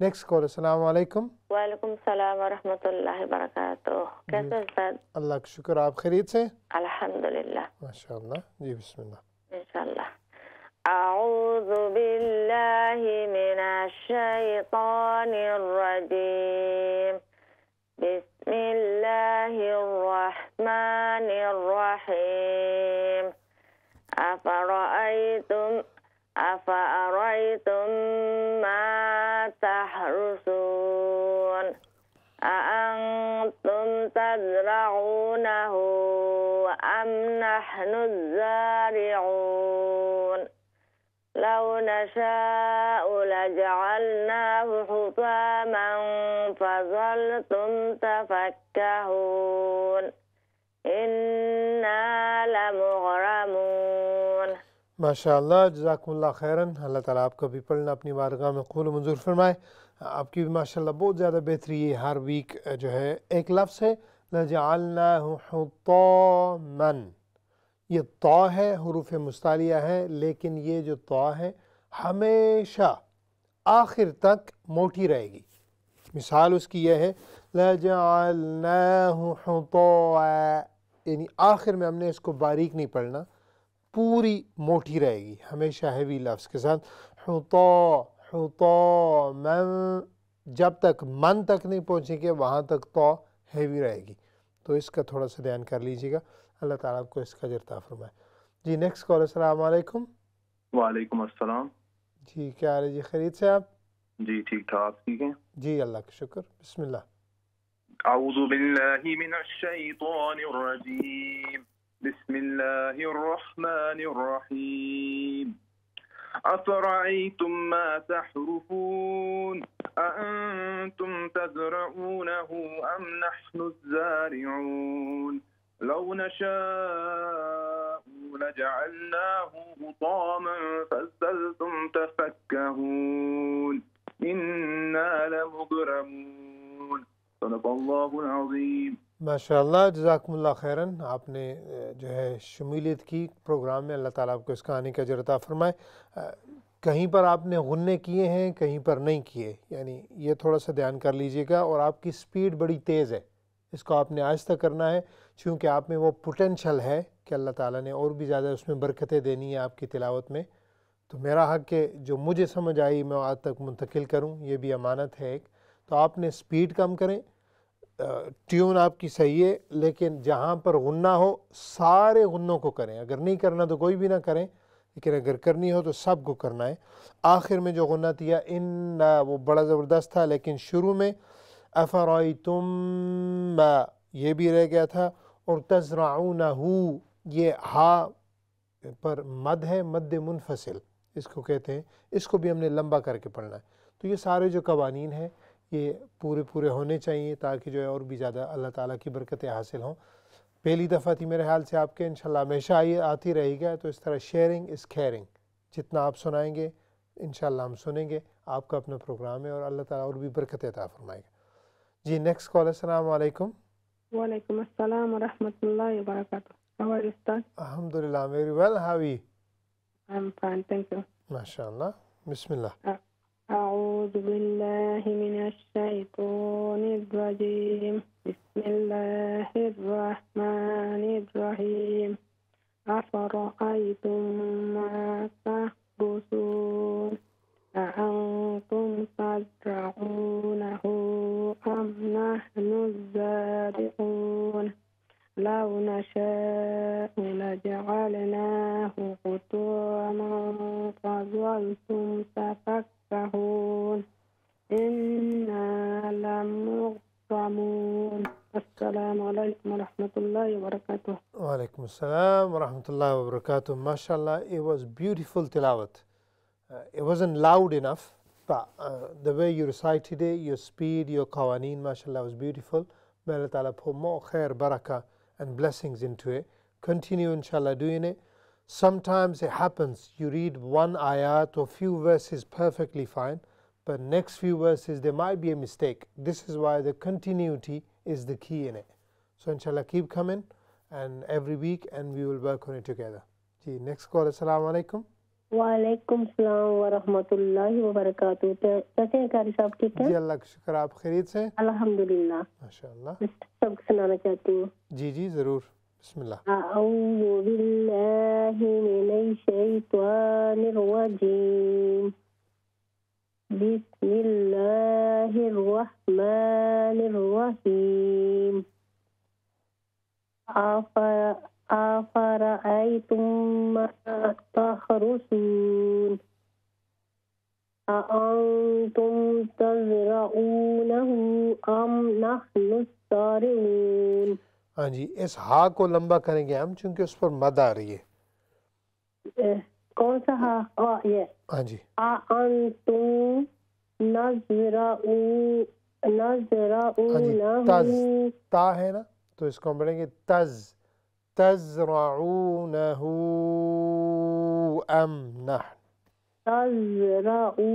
[SPEAKER 1] Next call. السلام علیکم۔
[SPEAKER 9] وعلیکم السلام ورحمۃ اللہ وبرکاتہ۔ کیسے استاد؟
[SPEAKER 1] اللہ کا شکر، آپ خیریت سے؟
[SPEAKER 9] الحمدللہ
[SPEAKER 1] ماشاءاللہ۔ جی بسم اللہ۔
[SPEAKER 9] انشاءاللہ۔ اعوذ باللہ من الشیطان الرجیم، بسم اللہ الرحمن الرحیم۔ أفأرأيتم ما تحرثون أأنتم تزرعونه أم نحن الزارعون لو نشاء لجعلناه حطاما فظلتم تفكهون إنا لمغرمون۔
[SPEAKER 1] ماشاءاللہ، جزاکم اللہ خیراً۔ اللہ تعالیٰ آپ کا بھی پڑھنا اپنی بارگاہ میں قبول و منظور فرمائے۔ آپ کی بھی ماشاءاللہ بہت زیادہ بہتری ہے، ہر ویک جو ہے ایک لفظ ہے لجعلناہ حطاما، یہ طا ہے، حروف مستعلیہ ہے، لیکن یہ جو طا ہے ہمیشہ آخر تک موٹی رہے گی۔ مثال اس کی یہ ہے لجعلناہ حطاما، یعنی آخر میں ہم نے اس کو باریک نہیں پڑھنا، پوری موٹی رہے گی ہمیشہ ہیوی لفظ کے ساتھ. حطاما، جب تک من تک نہیں پہنچیں گے وہاں تک تو ہیوی رہے گی. تو اس کا تھوڑا سا دھیان کر لیجیے گا. اللہ تعالیٰ آپ کو اس کا اجر عطا فرمائے. جی نیکسٹ کال. السلام علیکم.
[SPEAKER 10] وعلیکم السلام.
[SPEAKER 1] جی کیا حال ہے جی؟ خیریت سے آپ؟
[SPEAKER 10] جی ٹھیک ٹھاک. ٹھیک ہیں
[SPEAKER 1] جی اللہ کا شکر. بسم اللہ.
[SPEAKER 10] اعوذ باللہ من الشیطان الرجیم. بسم اللہ الرحمن الرحیم. افرأيتم ما تحرثون أأنتم تزرعونه أم نحن الزارعون لو نشاء لجعلناه حطاما فظلتم تفكهون إنا لمغرمون صدق اللہ العظیم.
[SPEAKER 1] ماشاء اللہ، جزاکم اللہ خیراً. آپ نے جو ہے شمولیت کی پروگرام میں، اللہ تعالیٰ آپ کو اس کا آنے کا اجر عطا فرمائے. کہیں پر آپ نے غنے کیے ہیں، کہیں پر نہیں کیے، یعنی یہ تھوڑا سا دھیان کر لیجئے گا. اور آپ کی سپیڈ بڑی تیز ہے، اس کو آپ نے آہستہ کرنا ہے، چونکہ آپ میں وہ پوٹینشل ہے کہ اللہ تعالیٰ نے اور بھی زیادہ اس میں برکتیں دینی ہیں آپ کی تلاوت میں. تو میرا حق ہے جو مجھے سمجھ آئی میں آج تک منتقل کروں، یہ بھی امانت ہے ایک. تو آپ نے سپیڈ کم کریں. ٹیون آپ کی صحیح ہے، لیکن جہاں پر غنہ ہو سارے غنوں کو کریں. اگر نہیں کرنا تو کوئی بھی نہ کریں، لیکن اگر کرنی ہو تو سب کو کرنا ہے. آخر میں جو غنہ دیا ان، وہ بڑا زبردست تھا، لیکن شروع میں افرائیتم یہ بھی رہ گیا تھا. اور تزرعونہ، یہ ہا پر مد ہے، مد منفصل اس کو کہتے ہیں. اس کو بھی ہم نے لمبا کر کے پڑھنا ہے. تو یہ سارے جو قوانین ہیں یہ پورے ہونے چاہیے، تاکہ جو ہے اور بھی زیادہ اللہ تعالیٰ کی برکتیں حاصل ہوں. پہلی دفعہ تھی میرے خیال سے آپ کے، انشاءاللہ ہمیشہ آتی رہے گا. تو اس طرح شیئرنگ از کیئرنگ، جتنا آپ سنائیں گے انشاءاللہ ہم سنیں گے. آپ کا اپنا پروگرام ہے اور اللہ تعالیٰ اور بھی برکتیں عطا فرمائے گا. جی نیکسٹ کال. السلام علیکم.
[SPEAKER 2] وعلیکم السلام ورحمۃ اللہ وبرکاتہ. How are you, Ustad?
[SPEAKER 1] Alhamdulillah, very well. How are you?
[SPEAKER 2] I'm fine, thank you.
[SPEAKER 1] MashaAllah. Bismillah.
[SPEAKER 2] أعوذ بالله من الشيطان الرجيم. بسم الله الرحمن الرحيم. أفرأيتم ما تحرثون أأنتم تزرعونه أم نحن الزارعون لو نشاء لجعلناه حطاما فظلتم تفكهون إنا لمغرمون. السلام علیکم ورحمۃ اللہ وبرکاتہ.
[SPEAKER 1] وعلیکم السلام ورحمۃ اللہ وبرکاتہ. MashaAllah, it was beautiful tilawat. It wasn't loud enough, but the way you recited it, your speed, your qawaneen, MashaAllah, was beautiful. May Allah Ta'ala put more khair, barakah and blessings into it. Continue inshallah doing it. Sometimes it happens, you read one ayat or few verses perfectly fine, but next few verses there might be a mistake. This is why the continuity is the key in it. So inshallah keep coming and every week and we will work on it together. Ji next call. Assalamu alaikum.
[SPEAKER 3] وعلیکم السلام ورحمۃ اللہ وبرکاتہ. کیسے ہیں قاری صاحب؟ ٹھیک ہے
[SPEAKER 1] جی اللہ کا شکر. آپ خیریت سے؟
[SPEAKER 3] الحمدللہ.
[SPEAKER 1] ماشاءاللہ.
[SPEAKER 3] سب سنانا چاہتی ہوں.
[SPEAKER 1] جی ضرور. بسم اللہ.
[SPEAKER 3] اعوذ باللہ من الشیطان الرجیم. بسم اللہ الرحمن الرحیم. أفرأيتم ما تحرثون أأنتم تزرعونه أم نحن الزارعون.
[SPEAKER 1] ہاں جی، اس ہا کو لمبا کریں گے ہم چونکہ اس پر مد آ رہی ہے.
[SPEAKER 3] کون سا ہا؟ یہ
[SPEAKER 1] ہاں جی.
[SPEAKER 3] أأنتم
[SPEAKER 1] تز تا ہے نا، تو اس کو ہم پڑھیں گے تزرعونه أم نحن.
[SPEAKER 3] تزرعونه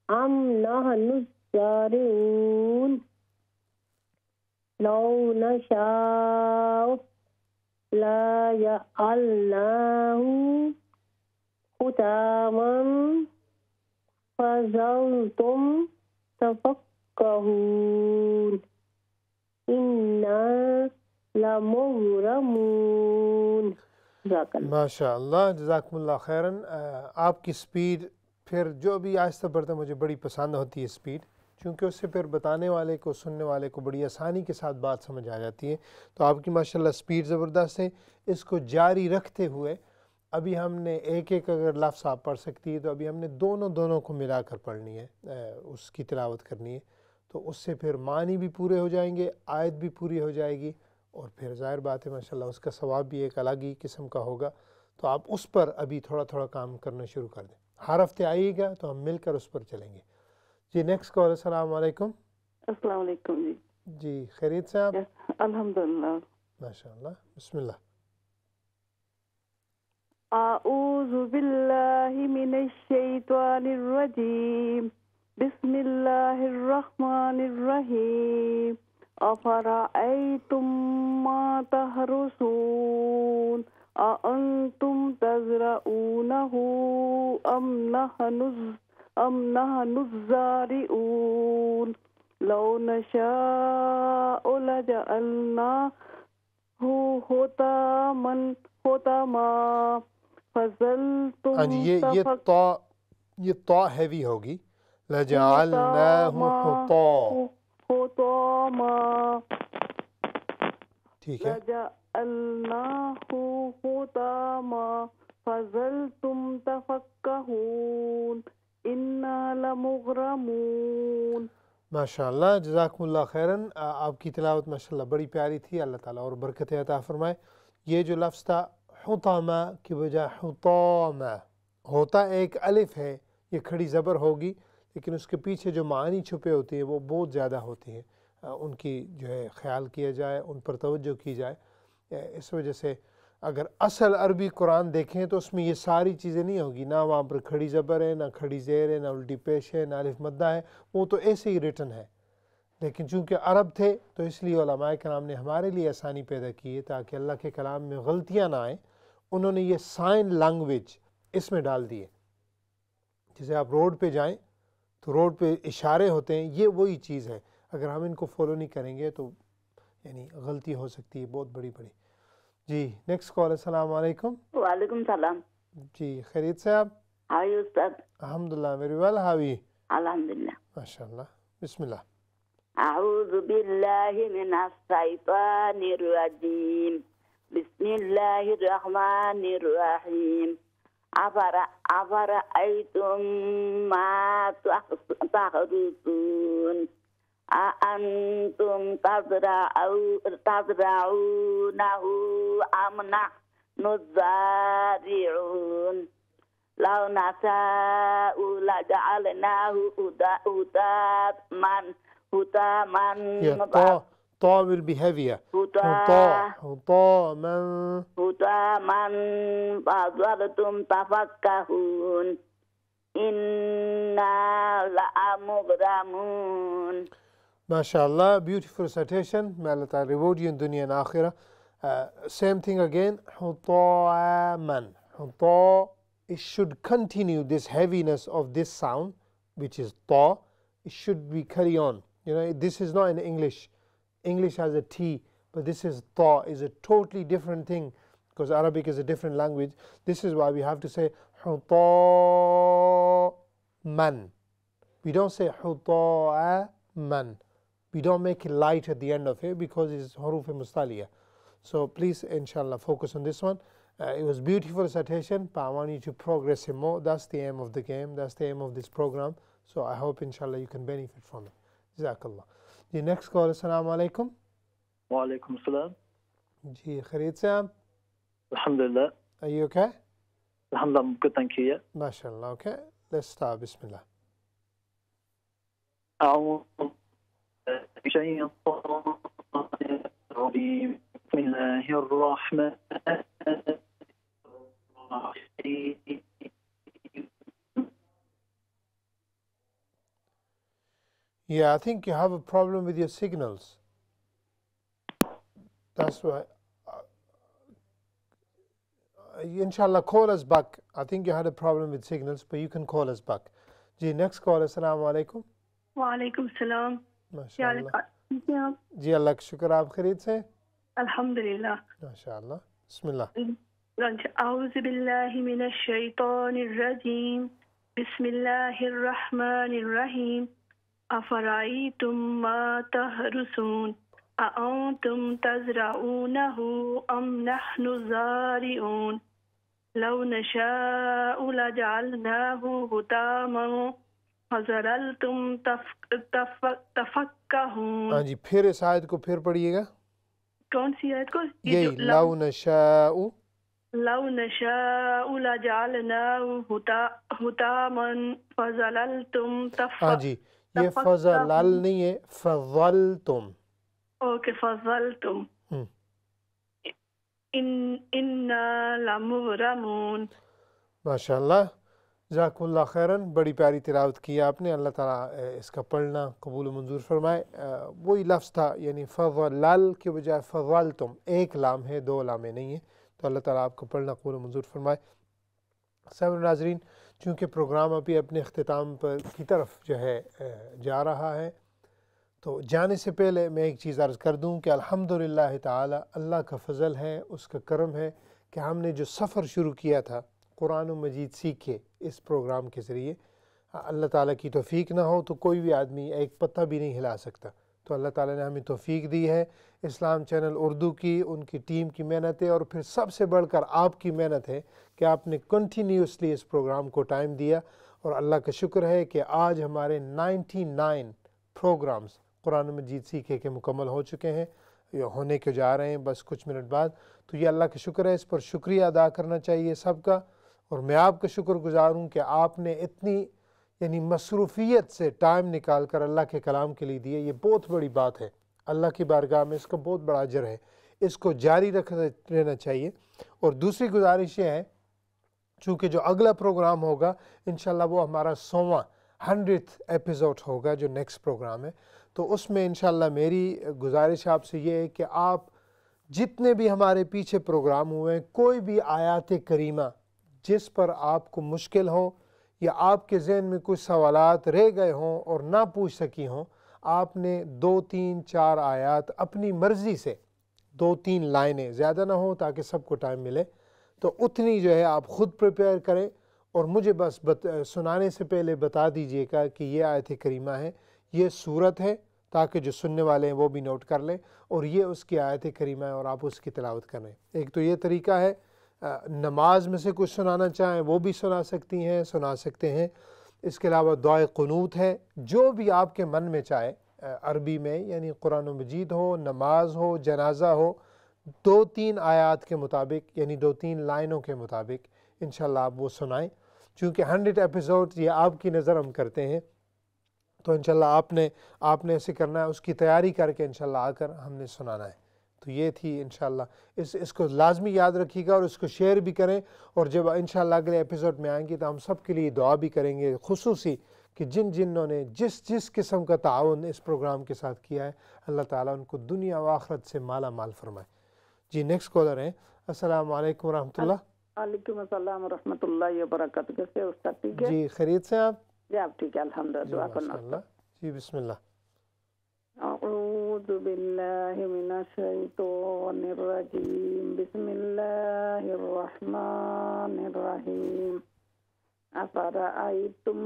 [SPEAKER 3] أم نحن الزارعون لو نشاء لجعلناه حطاما فظلتم تفكهون إنا لمغرمون. جزاک اللہ.
[SPEAKER 1] ماشاء اللہ، جزاکم اللہ خیراً. آپ کی سپیڈ پھر جو بھی آہستہ بڑھتا مجھے بڑی پسند ہوتی ہے سپیڈ، چونکہ اس سے پھر بتانے والے کو سننے والے کو بڑی آسانی کے ساتھ بات سمجھ آ جاتی ہے. تو آپ کی ماشاءاللہ سپیڈ زبردست ہے. اس کو جاری رکھتے ہوئے ابھی ہم نے ایک ایک اگر لفظ آپ پڑھ سکتی ہے تو ابھی ہم نے دونوں کو ملا کر پڑھنی ہے، اس کی تلاوت کرنی ہے. تو اس سے پھر معنی بھی پورے ہو جائیں گے، آیت بھی پوری ہو جائے گی، اور پھر ظاہر بات ہے ماشاءاللہ اس کا ثواب بھی ایک الگ ہی قسم کا ہوگا. تو آپ اس پر ابھی تھوڑا کام کرنا شروع کر دیں. ہر ہفتے آئیے گا تو ہم مل کر اس پر چلیں گے. جی نیکسٹ کال. السلام علیکم.
[SPEAKER 8] السلام علیکم.
[SPEAKER 1] جی خیریت سے آپ؟
[SPEAKER 8] الحمدللہ.
[SPEAKER 1] ماشاءاللہ. بسم اللہ.
[SPEAKER 8] اعوذ باللہ من الشیطان الرجیم. بسم اللہ الرحمن الرحیم. افرأیتم ما تحرثون اانتم تزرعونہ ام نحن الزارعون لو نشاء لجعلناه حطاما فظلتم
[SPEAKER 1] ہاں جی یہ طا ہیوی ہوگی. لجعلناہ
[SPEAKER 8] حطاما.
[SPEAKER 1] ٹھیک ہے.
[SPEAKER 8] لجعلناه حطاما فظلتم تفکہون انا لمغرمون.
[SPEAKER 1] ماشاءاللہ جزاکم اللہ خیراً. آپ کی تلاوت ماشاءاللہ بڑی پیاری تھی. اللہ تعالیٰ اور برکت عطا فرمائے. یہ جو لفظ تھا حطامہ کی بجائے حطامہ، ہوتا ایک الف ہے، یہ کھڑی زبر ہوگی، لیکن اس کے پیچھے جو معانی چھپے ہوتے ہیں وہ بہت زیادہ ہوتے ہیں. ان کی جو ہے خیال کیا جائے، ان پر توجہ کی جائے. اس وجہ سے اگر اصل عربی قرآن دیکھیں تو اس میں یہ ساری چیزیں نہیں ہوگی، نہ وہاں پر کھڑی زبر ہے، نہ کھڑی زیر ہے، نہ الٹی پیش ہے، نہ الف مدہ ہے. وہ تو ایسے ہی ریٹن ہے. لیکن چونکہ عرب تھے تو اس لیے علماء کرام نے ہمارے لیے آسانی پیدا کی ہے تاکہ اللہ کے کلام میں غلطیاں نہ آئیں. انہوں نے یہ سائن لینگویج اس میں ڈال دیے. جیسے آپ روڈ پہ جائیں تو روڈ پہ اشارے ہوتے ہیں، یہ وہی چیز ہے. اگر ہم ان کو فالو نہیں کریں گے تو یعنی غلطی ہو سکتی ہے بہت بڑی. جی نیکسٹ کال. السلام علیکم.
[SPEAKER 4] وعلیکم السلام.
[SPEAKER 1] جی خیریت سے آپ؟
[SPEAKER 4] How are you, Ustad?
[SPEAKER 1] الحمدللہ ویری ویل. ہاو یو؟
[SPEAKER 4] الحمدللہ.
[SPEAKER 1] ماشاءاللہ. بسم اللہ.
[SPEAKER 4] اعوذ باللہ من الشیطان الرجیم. بسم اللہ الرحمن الرحیم. افرأیتم ما تحرثون أأنتم تزرعونه أم نحن الزارعون لو نشاء لجعلناه حطاما.
[SPEAKER 1] طا will be heavier. حطاما
[SPEAKER 4] فظلتم تفكهون إنا لمغرمون.
[SPEAKER 1] MashaAllah, beautiful citation. May Allah Ta'ala reward you in dunya and akhirah. Same thing again. Hutaman. Huta, it should continue this heaviness of this sound, which is ta. It should be carry on. You know, this is not in English. English has a T, but this is ta, is a totally different thing because Arabic is a different language. This is why we have to say hutaman. We don't say huta'aman. We don't make it light at the end of it because it's huruf mustaliya. So please, inshallah, focus on this one. It was beautiful citation, but I want you to progress it more. That's the aim of the game. That's the aim of this program. So I hope, inshallah, you can benefit from it. Jazakallah. The next call. Assalamu alaikum.
[SPEAKER 6] Wa alaikum salam.
[SPEAKER 1] Ji, khareed se aap?
[SPEAKER 6] Alhamdulillah.
[SPEAKER 1] Are you okay?
[SPEAKER 6] Alhamdulillah, I'm good, thank you.
[SPEAKER 1] MashaAllah, okay. Let's start. Bismillah.
[SPEAKER 6] بسم الله الرحمن الرحيم.
[SPEAKER 1] Yeah, I think you have a problem with your signals. That's why. Inshallah, call us back. I think you had a problem with signals, but you can call us back. Ji, next call. Assalamu alaikum.
[SPEAKER 2] Wa alaikum salam.
[SPEAKER 1] ماشاء اللہ جی اللہ کا شکر آپ خیریت سے
[SPEAKER 2] الحمدللہ
[SPEAKER 1] ماشاء اللہ بسم اللہ
[SPEAKER 2] اعوذ باللہ من الشیطان الرجیم بسم اللہ الرحمن الرحیم افرائیتم ما تحرثون اانتم تزرعونہ ام نحن الزارعون لو نشاء لجعلناه حطاما فظللتم تفکہون.
[SPEAKER 1] ہاں جی پھر اس آیت کو پھر پڑھیے گا.
[SPEAKER 2] کون سی آیت کو؟
[SPEAKER 1] یہی لو نشاء
[SPEAKER 2] لجعلناه حطاما فظللتم
[SPEAKER 1] ہاں جی یہ فضلل نہیں ہے فضلتم.
[SPEAKER 2] اوکے فضلتم انا لمغرمون.
[SPEAKER 1] ماشاء اللہ جزاکم اللہ خیراً. بڑی پیاری تلاوت کی آپ نے. اللہ تعالیٰ اس کا پڑھنا قبول و منظور فرمائے. وہی لفظ تھا یعنی فضلل کے بجائے فضلتم. ایک لام ہے دو لامیں نہیں ہیں. تو اللہ تعالیٰ آپ کو پڑھنا قبول و منظور فرمائے. سامعین ناظرین چونکہ پروگرام ابھی اپنے اختتام پر کی طرف جو ہے جا رہا ہے تو جانے سے پہلے میں ایک چیز عرض کر دوں کہ الحمدللہ تعالی اللہ کا فضل ہے اس کا کرم ہے کہ ہم نے جو سفر شروع کیا تھا قرآن و مجید سیکھے اس پروگرام کے ذریعے اللہ تعالیٰ کی توفیق نہ ہو تو کوئی بھی آدمی ایک پتہ بھی نہیں ہلا سکتا. تو اللہ تعالیٰ نے ہمیں توفیق دی ہے. اسلام چینل اردو کی ان کی ٹیم کی محنت ہے اور پھر سب سے بڑھ کر آپ کی محنت ہے کہ آپ نے کنٹینیوسلی اس پروگرام کو ٹائم دیا. اور اللہ کا شکر ہے کہ آج ہمارے 99 پروگرامز قرآن مجید سیکھے کے مکمل ہو چکے ہیں یا ہونے کے جا رہے ہیں بس کچھ منٹ بعد. تو یہ اللہ کا شکر ہے. اس پر شکریہ ادا کرنا چاہیے سب کا. اور میں آپ کا شکر گزار ہوں کہ آپ نے اتنی یعنی مصروفیت سے ٹائم نکال کر اللہ کے کلام کے لیے دیے. یہ بہت بڑی بات ہے. اللہ کی بارگاہ میں اس کا بہت بڑا اجر ہے. اس کو جاری رہنا چاہیے. اور دوسری گزارش یہ ہے چونکہ جو اگلا پروگرام ہوگا انشاءاللہ وہ ہمارا 100th ایپیسوڈ ہوگا جو نیکسٹ پروگرام ہے. تو اس میں انشاءاللہ میری گزارش آپ سے یہ ہے کہ آپ جتنے بھی ہمارے پیچھے پروگرام ہوئے ہیں کوئی بھی آیات کریمہ جس پر آپ کو مشکل ہو یا آپ کے ذہن میں کچھ سوالات رہ گئے ہوں اور نہ پوچھ سکی ہوں آپ نے 2 3 4 آیات اپنی مرضی سے 2 3 لائنیں زیادہ نہ ہوں تاکہ سب کو ٹائم ملے تو اتنی جو ہے آپ خود پریپیئر کریں اور مجھے بس سنانے سے پہلے بتا دیجئے گا کہ یہ آیت کریمہ ہے یہ سورت ہے تاکہ جو سننے والے ہیں وہ بھی نوٹ کر لیں اور یہ اس کی آیت کریمہ ہے اور آپ اس کی تلاوت کریں. ایک تو یہ طریقہ ہے. نماز میں سے کچھ سنانا چاہیں وہ بھی سنا سکتے ہیں. اس کے علاوہ دعائے قنوت ہے جو بھی آپ کے من میں چاہے عربی میں یعنی قرآن و مجید ہو نماز ہو جنازہ ہو 2 3 آیات کے مطابق یعنی 2 3 لائنوں کے مطابق انشاءاللہ آپ وہ سنائیں. چونکہ 100 ایپیسوڈ یہ آپ کی نظر ہم کرتے ہیں تو انشاءاللہ آپ نے ایسے کرنا ہے اس کی تیاری کر کے انشاءاللہ آ کر ہم نے سنانا ہے. تو یہ تھی انشاءاللہ اس کو لازمی یاد رکھیے گا اور اس کو شیئر بھی کریں. اور جب انشاءاللہ اگلے ایپیسوڈ میں آئیں گے تو ہم سب کے لیے دعا بھی کریں گے خصوصی کہ جنہوں نے جس قسم کا تعاون اس پروگرام کے ساتھ کیا ہے اللہ تعالیٰ ان کو دنیا و آخرت سے مالا مال فرمائے. جی نیکسٹ کالر ہیں. السلام علیکم ورحمۃ اللہ.
[SPEAKER 8] وعلیکم السلام ورحمۃ اللہ وبرکاتہ. کیسے استاد ٹھیک ہے؟
[SPEAKER 1] جی خیریت سے آپ؟
[SPEAKER 8] جی آپ ٹھیک ہے الحمدللہ. دعا کرنا.
[SPEAKER 1] جی بسم اللہ.
[SPEAKER 8] اعوذ باللہ من الشیطان الرجیم. بسم اللہ الرحمن الرحیم. افرأیتم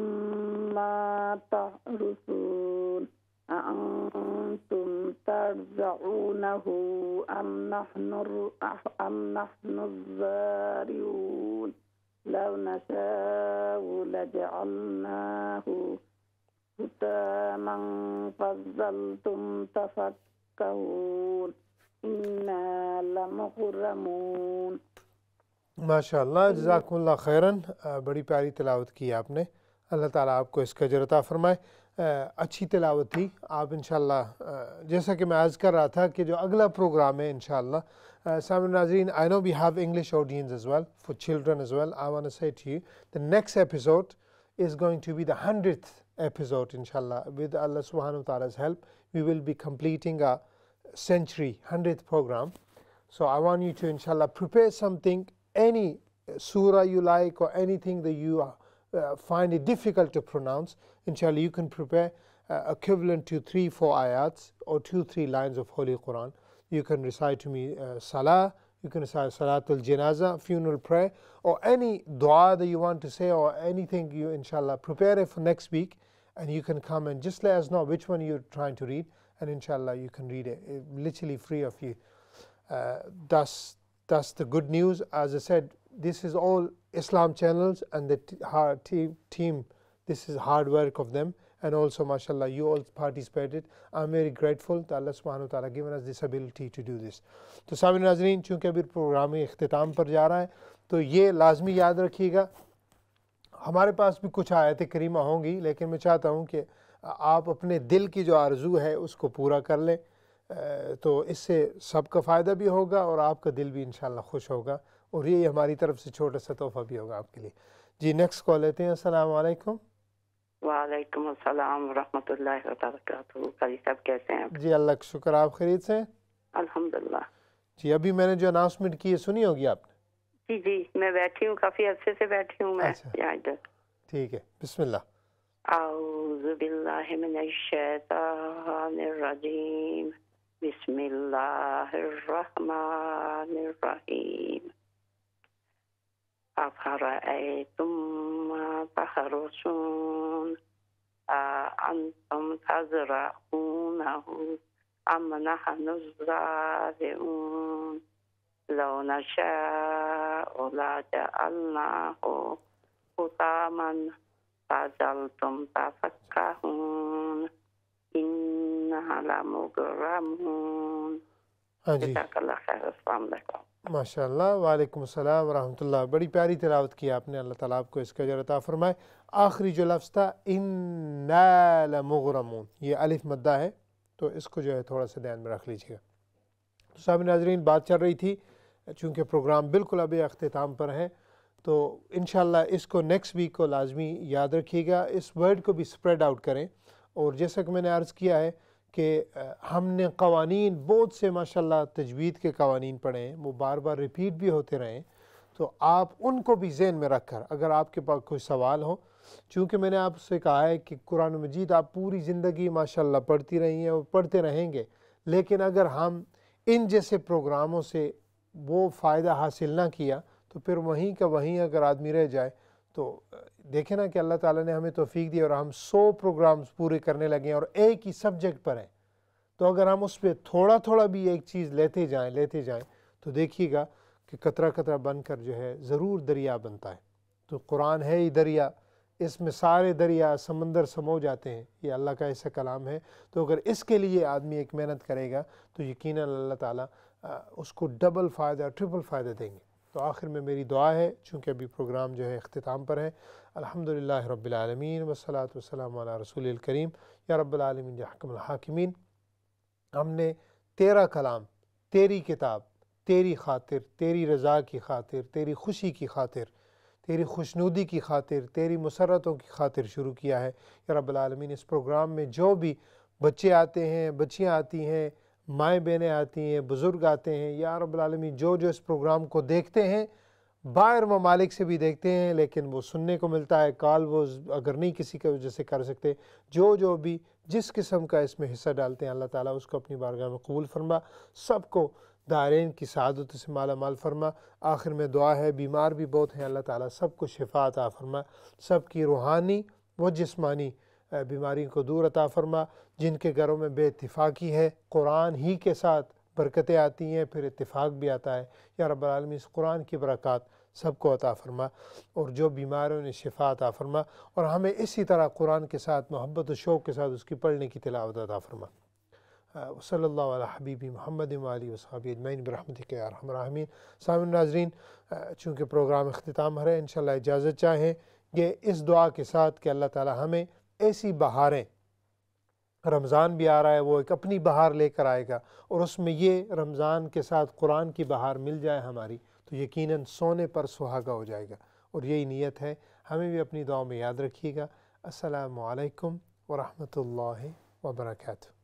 [SPEAKER 8] ما تحرثون اانتم تزرعونہ ام نحن الزارعون لو نشاء لجعلناه حطاما فظلتم تفکہون انا لمغرمون.
[SPEAKER 1] ماشاء اللہ جزاکم اللہ خیراً. بڑی پیاری تلاوت کی آپ نے. اللہ تعالیٰ آپ کو اس کا اجر عطا فرمائے. اچھی تلاوت تھی. آپ انشاءاللہ جیسا کہ میں عرض کر رہا تھا کہ جو اگلا پروگرام ہے انشاءاللہ سامعین ناظرین I know we have English audience as well for children as well. I want to say to you the next episode is going to be the 100th episode inshallah. With Allah subhanahu wa ta'ala's help we will be completing a century 100th program. So I want you to inshallah prepare something, any surah you like or anything that you find it difficult to pronounce. Inshallah you can prepare equivalent to 3-4 ayats or 2-3 lines of Holy Quran. You can recite to me Salah, you can recite Salatul Janazah, funeral prayer, or any dua that you want to say, or anything you inshallah prepare it for next week, and you can come and just let us know which one you're trying to read, and inshallah you can read it literally free of you. That's the good news. As I said, this is all Islam channels and the team, this is hard work of them, and also mashallah you all participated. I'm very grateful that Allah subhanahu wa ta'ala given us this ability to do this. تو سامعین ناظرین، چونکہ ابھی programme اختتام پر جا رہا ہے تو یہ لازمی یاد رکھیے گا، ہمارے پاس بھی کچھ آیت کریمہ ہوں گی، لیکن میں چاہتا ہوں کہ آپ اپنے دل کی جو آرزو ہے اس کو پورا کر لیں، تو اس سے سب کا فائدہ بھی ہوگا اور آپ کا دل بھی انشاءاللہ خوش ہوگا، اور یہ ہماری طرف سے چھوٹا سا تحفہ بھی ہوگا آپ کے لیے. جی نیکسٹ کال لیتے ہیں. السلام علیکم.
[SPEAKER 8] وعلیکم السلام ورحمۃ اللہ وبرکاتہ. قاری صاحب کیسے ہیں؟
[SPEAKER 1] جی اللہ کا شکر، آپ خیریت سے ہیں؟
[SPEAKER 8] الحمدللہ.
[SPEAKER 1] جی ابھی میں نے جو اناؤنسمنٹ کی ہے سنی ہوگی آپ نے؟
[SPEAKER 8] جی میں بیٹھی ہوں، کافی عرصے سے بیٹھی ہوں میں یہاں ادھر.
[SPEAKER 1] ٹھیک ہے، بسم اللہ.
[SPEAKER 8] اعوذ باللہ من الشیطان الرجیم، بسم اللہ الرحمن الرحیم. افرأیتم ما تحرثون اانتم تزرعونہ ام نحن الزارعون لو نشاء لجعلناہ حطاما فظلتم تفکہون انا لمغرمون.
[SPEAKER 1] ہاں جی
[SPEAKER 8] جزاک اللہ خیر. السلام علیکم.
[SPEAKER 1] ماشاء اللہ. وعلیکم السلام ورحمۃ اللہ. بڑی پیاری تلاوت کی آپ نے، اللہ تعالیٰ آپ کو اس کا اجر عطا فرمائے. آخری جو لفظ تھا اِنَّا لَمُغْرَمُونَ، یہ الف مدہ ہے، تو اس کو جو ہے تھوڑا سا دھیان میں رکھ لیجیے گا. تو سامعین ناظرین، بات چل رہی تھی، چونکہ پروگرام بالکل ابھی اختتام پر ہے، تو انشاءاللہ اس کو نیکسٹ ویک کو لازمی یاد رکھیے گا، اس ورڈ کو بھی سپریڈ آؤٹ کریں. اور جیسا کہ میں نے عرض کیا ہے کہ ہم نے قوانین بہت سے ماشاءاللہ تجوید کے قوانین پڑھے ہیں، وہ بار بار ریپیٹ بھی ہوتے رہیں، تو آپ ان کو بھی ذہن میں رکھ کر اگر آپ کے پاس کوئی سوال ہو، چونکہ میں نے آپ سے کہا ہے کہ قرآن مجید آپ پوری زندگی ماشاءاللہ پڑھتی رہی ہیں اور پڑھتے رہیں گے، لیکن اگر ہم ان جیسے پروگراموں سے وہ فائدہ حاصل نہ کیا تو پھر وہیں کا وہیں اگر آدمی رہ جائے تو دیکھیں نا کہ اللہ تعالیٰ نے ہمیں توفیق دی اور ہم 100 پروگرامز پورے کرنے لگے ہیں اور ایک ہی سبجیکٹ پر ہیں، تو اگر ہم اس پہ تھوڑا تھوڑا بھی ایک چیز لیتے جائیں تو دیکھیے گا کہ قطرہ قطرہ بن کر جو ہے ضرور دریا بنتا ہے. تو قرآن ہے ہی دریا، اس میں سارے دریا سمندر سمو جاتے ہیں، یہ اللہ کا ایسا کلام ہے. تو اگر اس کے لیے آدمی ایک محنت کرے گا تو یقیناً اللہ تعالیٰ اس کو ڈبل فائدہ ٹرپل فائدہ دیں گے. تو آخر میں میری دعا ہے، چونکہ ابھی پروگرام جو ہے اختتام پر ہے، الحمدللہ رب العالمین والصلاة والسلام علی رسول الکریم، یا رب العالمین یا حکم الحاکمین. ہم نے تیرا کلام، تیری کتاب، تیری خاطر، تیری رضا کی خاطر، تیری خوشی کی خاطر، تیری خوشنودی کی خاطر، تیری مسرتوں کی خاطر شروع کیا ہے. یا رب العالمین اس پروگرام میں جو بھی بچے آتے ہیں، بچیاں آتی ہیں، مائیں بہنیں آتی ہیں، بزرگ آتے ہیں، یا رب العالمین جو اس پروگرام کو دیکھتے ہیں، باہر ممالک سے بھی دیکھتے ہیں لیکن وہ سننے کو ملتا ہے، کال وہ اگر نہیں کسی کی وجہ سے کر سکتے، جو بھی جس قسم کا اس میں حصہ ڈالتے ہیں، اللہ تعالیٰ اس کو اپنی بارگاہ میں قبول فرما، سب کو دارین کی سعادت سے مالا مال فرما. آخر میں دعا ہے، بیمار بھی بہت ہیں، اللہ تعالیٰ سب کو شفا عطا فرما، سب کی روحانی و جسمانی بیماریوں کو دور عطا فرما. جن کے گھروں میں بے اتفاقی ہے، قرآن ہی کے ساتھ برکتیں آتی ہیں، پھر اتفاق بھی آتا ہے. یا رب العالمین اس قرآن کی برکات سب کو عطا فرما، اور جو بیماروں نے شفا عطا فرما، اور ہمیں اسی طرح قرآن کے ساتھ محبت و شوق کے ساتھ اس کی پڑھنے کی تلاوت عطا فرما. صلی اللہ علی حبیبی محمد وآلہ وصحبہ اجمعین برحمتک یا ارحم الراحمین. سامعین ناظرین، چونکہ پروگرام اختتام ہے، انشاءاللہ اجازت چاہیں کہ اس دعا کے ساتھ کہ اللہ تعالی ہمیں ایسی بہاریں، رمضان بھی آ رہا ہے، وہ ایک اپنی بہار لے کر آئے گا، اور اس میں یہ رمضان کے ساتھ قرآن کی بہار مل جائے ہماری تو یقیناً سونے پر سہاگا ہو جائے گا، اور یہی نیت ہے. ہمیں بھی اپنی دعاؤں میں یاد رکھیے گا. السلام علیکم ورحمۃ اللہ وبرکاتہ.